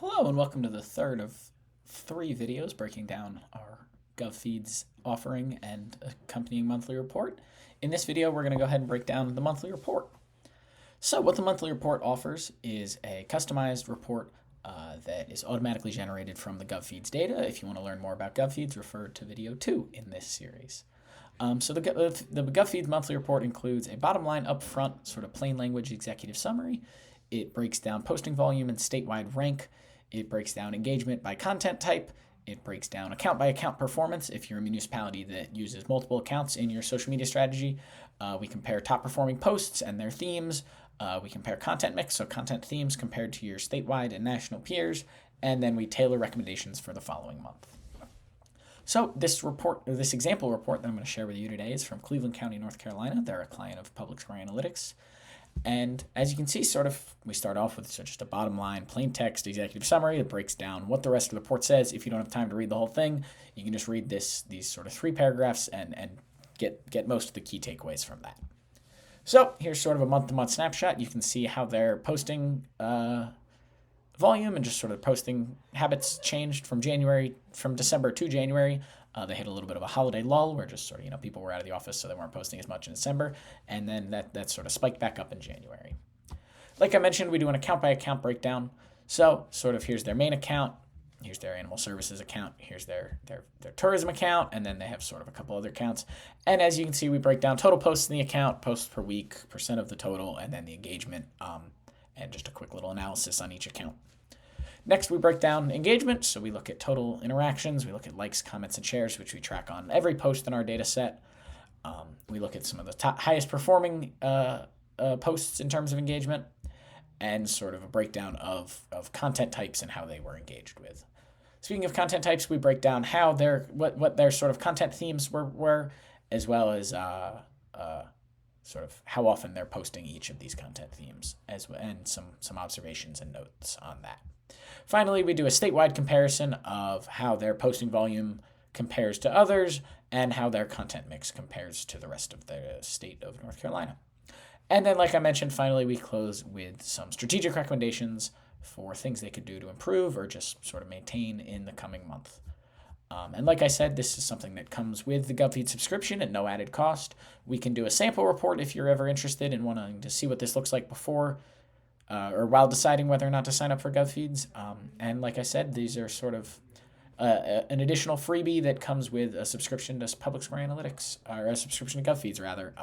Hello and welcome to the third of three videos breaking down our GovFeeds offering and accompanying monthly report. In this video, we're going to go ahead and break down the monthly report. So what the monthly report offers is a customized report that is automatically generated from the GovFeeds data. If you want to learn more about GovFeeds, refer to video 2 in this series. So the GovFeeds monthly report includes a bottom line up front, sort of plain language executive summary. It breaks down posting volume and statewide rank. It breaks down engagement by content type. It breaks down account by account performance. If you're a municipality that uses multiple accounts in your social media strategy, we compare top performing posts and their themes. We compare content mix, so content themes compared to your statewide and national peers, and then we tailor recommendations for the following month. So this example report that I'm going to share with you today is from Cleveland County, North Carolina. They're a client of Public Square Analytics. And as you can see, we start off with just a bottom line, plain text executive summary that breaks down what the rest of the report says. If you don't have time to read the whole thing, you can just read these sort of 3 paragraphs and get most of the key takeaways from that. So here's sort of a month-to-month snapshot. You can see how their posting volume and just sort of posting habits changed from December to January. They hit a little bit of a holiday lull where just sort of, people were out of the office, so they weren't posting as much in December. And then that sort of spiked back up in January. Like I mentioned, we do an account by account breakdown. So sort of here's their main account, here's their animal services account, here's their tourism account, and then they have sort of a couple other accounts. And as you can see, we break down total posts in the account, posts per week, percent of the total, and then the engagement, and just a quick little analysis on each account. Next, we break down engagement. So we look at total interactions. We look at likes, comments, and shares, which we track on every post in our data set. We look at some of the highest performing posts in terms of engagement and sort of a breakdown of content types and how they were engaged with. Speaking of content types, we break down how what their sort of content themes were as well as sort of how often they're posting each of these content themes, and some observations and notes on that. Finally, we do a statewide comparison of how their posting volume compares to others and how their content mix compares to the rest of the state of North Carolina. And then, like I mentioned, finally, we close with some strategic recommendations for things they could do to improve or just sort of maintain in the coming month. And like I said, this is something that comes with the GovFeeds subscription at no added cost. We can do a sample report if you're ever interested in wanting to see what this looks like before or while deciding whether or not to sign up for GovFeeds. And like I said, these are sort of an additional freebie that comes with a subscription to Public Square Analytics, or a subscription to GovFeeds, rather.